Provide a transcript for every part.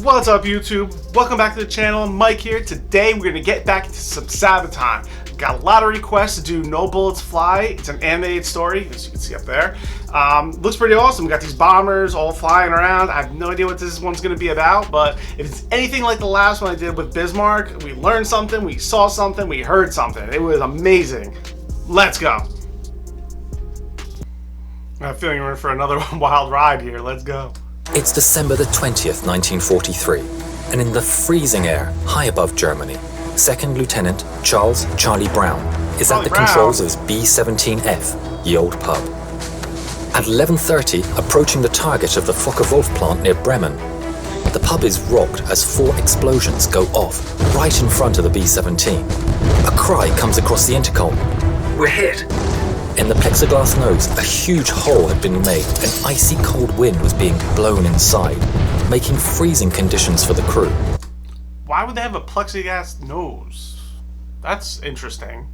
What's up, YouTube? Welcome back to the channel. Mike here. Today we're going to get back into some Sabaton. Got a lot of requests to do No Bullets Fly. It's an animated story, as you can see up there. Looks pretty awesome. We got these bombers all flying around. I have no idea what this one's going to be about, but if it's anything like the last one I did with Bismarck, we learned something, we saw something, we heard something. It was amazing. Let's go. I have a feeling we're in for another wild ride here. Let's go. It's December the 20th, 1943, and in the freezing air high above Germany, Second Lieutenant Charles "Charlie" Brown is at the controls of his B-17F, the Olde Pub. At 11:30, approaching the target of the Focke-Wulf plant near Bremen, the pub is rocked as 4 explosions go off right in front of the B-17. A cry comes across the intercom. "We're hit!" In the plexiglass nose, a huge hole had been made. An icy cold wind was being blown inside, making freezing conditions for the crew. Why would they have a plexiglass nose? That's interesting.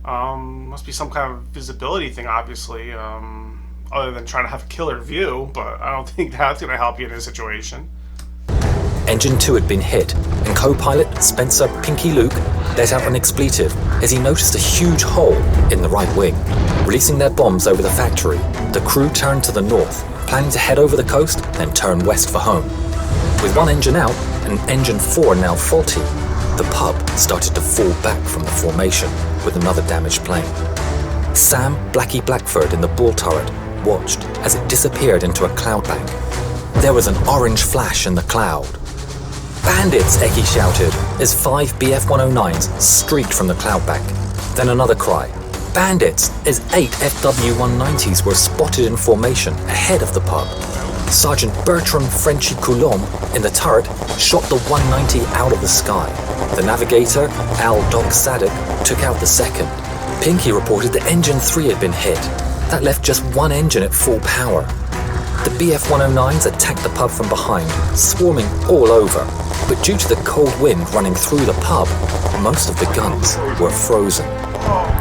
Must be some kind of visibility thing, obviously, other than trying to have a killer view, but I don't think that's going to help you in this situation. Engine 2 had been hit, and co-pilot Spencer "Pinky" Luke let out an expletive as he noticed a huge hole in the right wing. Releasing their bombs over the factory, the crew turned to the north, planning to head over the coast, then turn west for home. With one engine out and engine 4 now faulty, the pub started to fall back from the formation with another damaged plane. Sam "Blackie" Blackford in the ball turret watched as it disappeared into a cloud bank. There was an orange flash in the cloud. "Bandits!" Eggy shouted as 5 BF-109s streaked from the cloud bank. Then another cry. "Bandits!" as 8 FW-190s were spotted in formation ahead of the pub. Sergeant Bertram "Frenchy" Coulomb in the turret shot the 190 out of the sky. The navigator, Al "Doc" Sadek, took out the second. Pinky reported that engine 3 had been hit. That left just one engine at full power. The BF-109s attacked the pub from behind, swarming all over. But due to the cold wind running through the pub, most of the guns were frozen.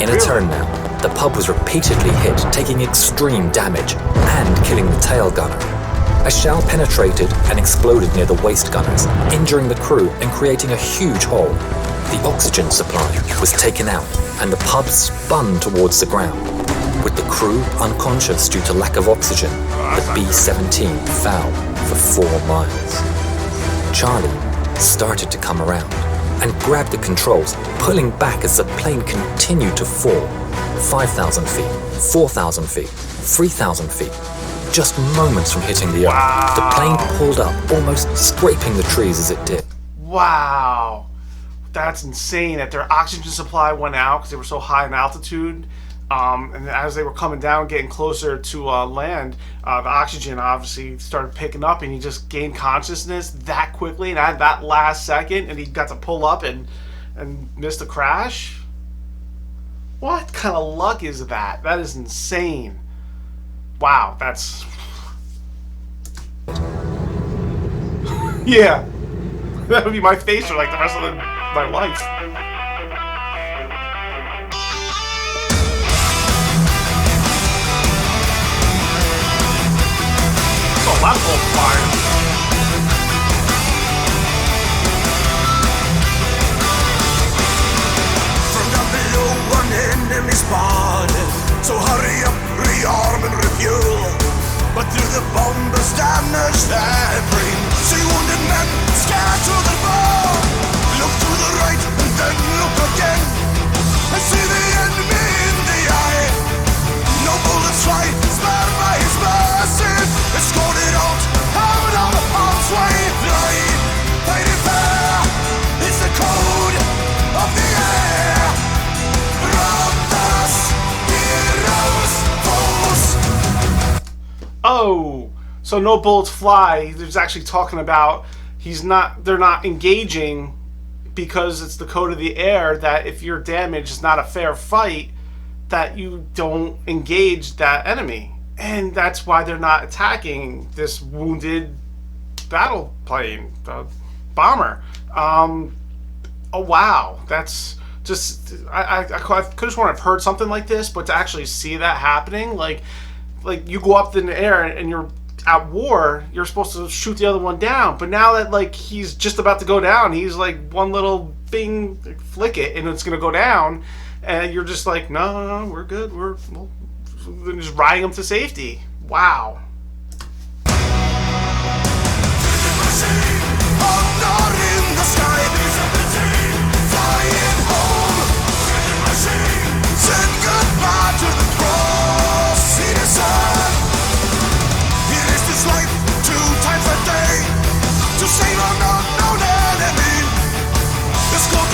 In a turn now, the pub was repeatedly hit, taking extreme damage and killing the tail gunner. A shell penetrated and exploded near the waist gunners, injuring the crew and creating a huge hole. The oxygen supply was taken out and the pub spun towards the ground. With the crew unconscious due to lack of oxygen, the B-17 fell for 4 miles. Charlie started to come around and grabbed the controls, pulling back as the plane continued to fall. 5,000 feet, 4,000 feet, 3,000 feet. Just moments from hitting the earth, the plane pulled up, almost scraping the trees as it did. Wow. That's insane that their oxygen supply went out because they were so high in altitude. And as they were coming down, getting closer to land, the oxygen obviously started picking up, and he just gained consciousness that quickly, and at that last second, and he got to pull up and miss the crash. What kind of luck is that? That is insane. Wow, that's yeah. That would be my face for like the rest of my life. A lot of fire. From down below, one enemy spotted. So hurry up, rearm and refuel. But through the bombers damage that brain, see wounded men scatter the ball. Look to the right and then look again, and see the enemy in the eye. No bullets fly, spared by his massive, escorted out of harm's way. Fly, fighting fair, is the code of the air. Brothers, heroes, foes. Oh, so No Bullets Fly. He was actually talking about they're not engaging because it's the code of the air that if you're damaged, it's not a fair fight, that you don't engage that enemy. And that's why they're not attacking this wounded battle plane, bomber. Oh wow, that's just I could just want to have heard something like this, but to actually see that happening, like you go up in the air and you're at war, you're supposed to shoot the other one down. But now that like he's just about to go down, he's like one little bing, flick it, and it's gonna go down, and you're just like, no, we're good. We're just riding him to safety. Wow.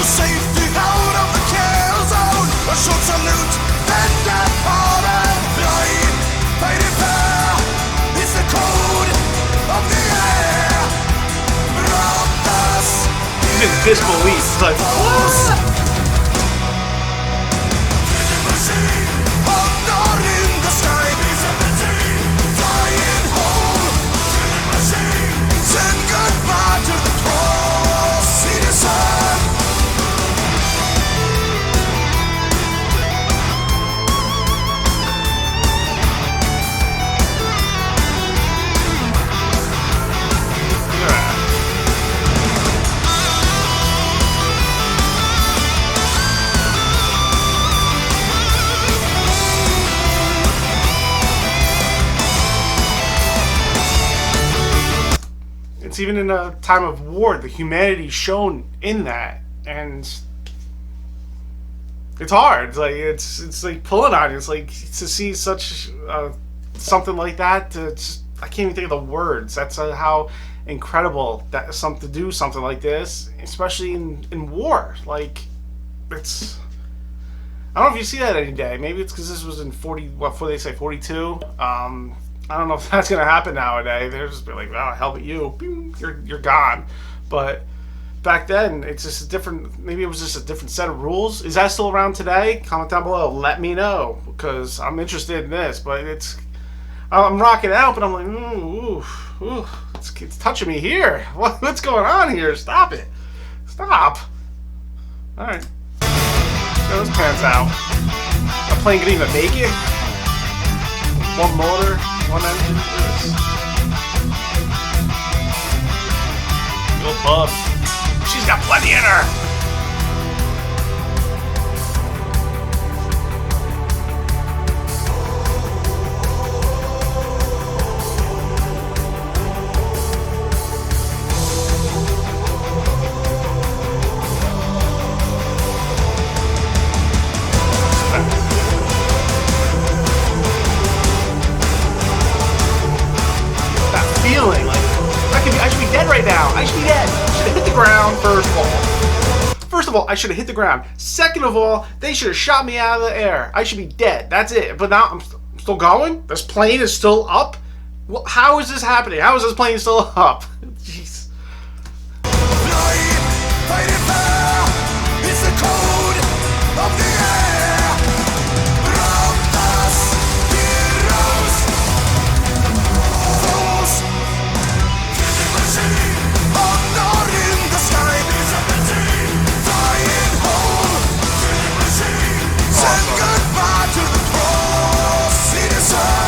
Safety out of the kill zone. A short salute and death pardon. Blind, fighting fair. It's the code of the air. Brothers. He's in disbelief. He's like, what? Send goodbye to the cross. Citizen. It's even in a time of war, the humanity shown in that, and it's hard. It's like pulling on you. It's like to see such something like that. I can't even think of the words. That's how incredible that is to do something like this, especially in war. Like it's. I don't know if you see that any day. Maybe it's because this was in 42. I don't know if that's gonna happen nowadays. They're just be like, "Oh, hell with you, you're gone." But back then, it's just a different. Maybe it was just a different set of rules. Is that still around today? Comment down below. Let me know because I'm interested in this. But I'm rocking out, but I'm like, ooh, it's touching me here. What's going on here? Stop it! Stop! All right, get those pants out. A plane could even make it. One motor. One engine for this. Olde Pub. She's got plenty in her. Feeling like I should be dead right now. I should be dead. I should have hit the ground first of all. First of all, I should have hit the ground. Second of all, they should have shot me out of the air. I should be dead. That's it. But now I'm still going. This plane is still up. Well, how is this happening? How is this plane still up? Jeez. It's the code of the air. Brothers, heroes. Honor in the sky. Flying home. Send goodbye to the cross, citizen.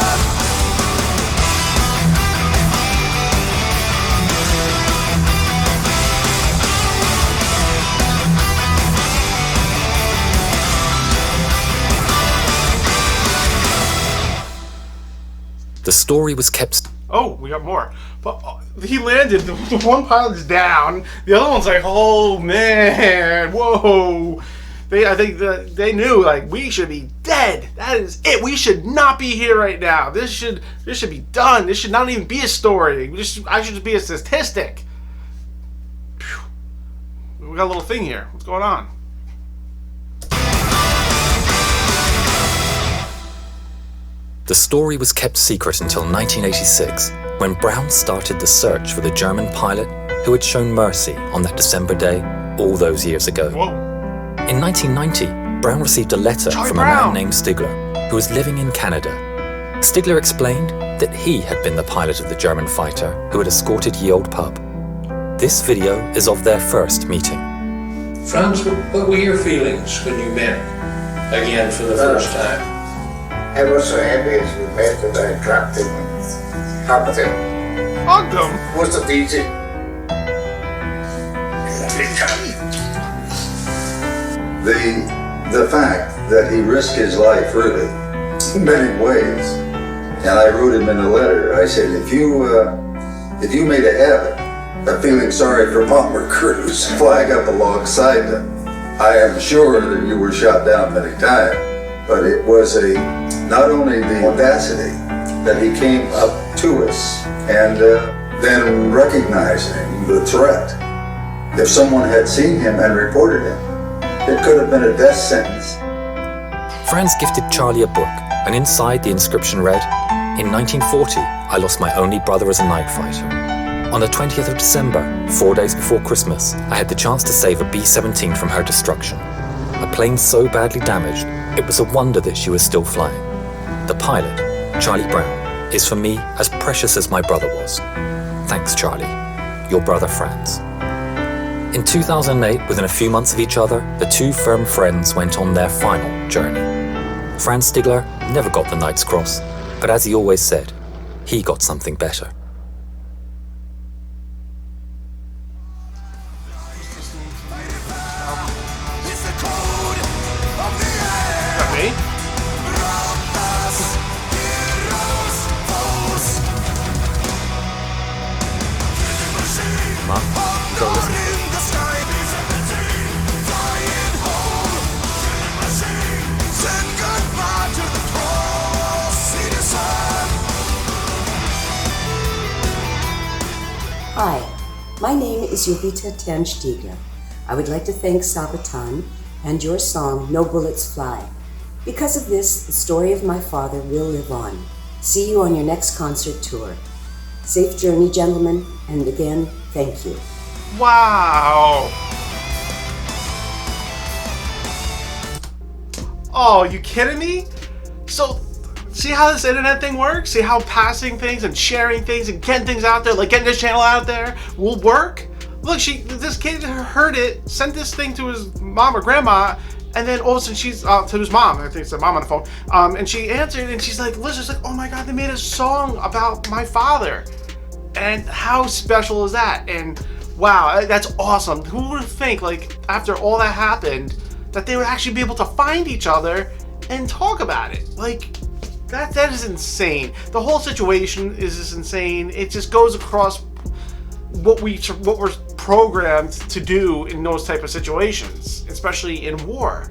The story was kept. Oh, we got more. But he landed. The one pilot's down. The other one's like, oh man, whoa. I think they knew like we should be dead. That is it. We should not be here right now. This should be done. This should not even be a story. I should just be a statistic. Phew. We got a little thing here. What's going on? The story was kept secret until 1986, when Brown started the search for the German pilot who had shown mercy on that December day all those years ago. Whoa. In 1990, Brown received a letter from a man named Stigler, who was living in Canada. Stigler explained that he had been the pilot of the German fighter who had escorted the Olde Pub. This video is of their first meeting. Franz, what were your feelings when you met again for the first time? I was so happy as we met that I dropped him. apathy. Hugged him. Was it easy? The fact that he risked his life really in many ways, and I wrote him in a letter. I said, if you made a habit of feeling sorry for bomber crews, flag up alongside them, I am sure that you were shot down many times. But it was not only the audacity that he came up to us and then recognizing the threat. If someone had seen him and reported him, it could have been a death sentence. Franz gifted Charlie a book, and inside the inscription read, "In 1940, I lost my only brother as a night fighter. On the 20th of December, 4 days before Christmas, I had the chance to save a B-17 from her destruction. A plane so badly damaged, it was a wonder that she was still flying. The pilot, Charlie Brown, is for me as precious as my brother was. Thanks, Charlie. Your brother Franz." In 2008, within a few months of each other, the two firm friends went on their final journey. Franz Stigler never got the Knight's Cross, but as he always said, he got something better. Go listen. Hi, my name is Jovita Franz Stigler. I would like to thank Sabaton and your song No Bullets Fly. Because of this, the story of my father will live on. See you on your next concert tour. Safe journey, gentlemen, and again, thank you. Wow. Oh, you kidding me? So, see how this internet thing works? See how passing things and sharing things and getting things out there, like getting this channel out there, will work? Look, this kid heard it, sent this thing to his mom or grandma, and then all of a sudden she's to his mom. I think it's the mom on the phone. And she answered, and she's like, "Listen, like, oh my God, they made a song about my father." And how special is that? And wow, that's awesome. Who would think, like, after all that happened, that they would actually be able to find each other and talk about it? Like, that is insane. The whole situation is just insane. It just goes across what we're programmed to do in those type of situations, especially in war.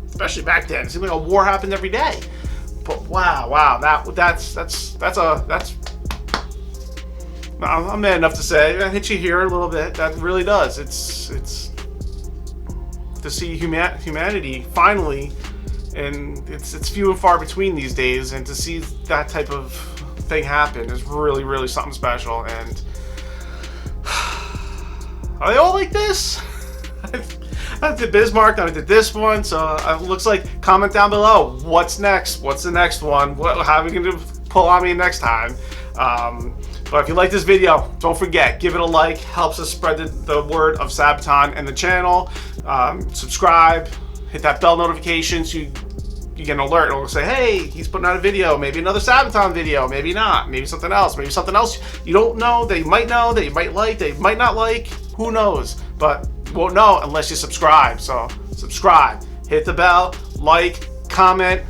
Especially back then, it seemed like a war happened every day. But wow, that's. I'm man enough to say that hits you here a little bit. That really does. It's to see humanity finally, and it's few and far between these days, and to see that type of thing happen is really, really something special. And are they all like this? I did Bismarck, I did this one, so it looks like, comment down below, what's next? What's the next one? How are we going to pull on me next time? But if you like this video, don't forget, give it a like, helps us spread the word of Sabaton and the channel. Subscribe, hit that bell notification so you get an alert. It'll say, hey, he's putting out a video, maybe another Sabaton video, maybe not, maybe something else you don't know, that you might know, that you might like, that you might not like, who knows? But you won't know unless you subscribe. So subscribe, hit the bell, like, comment,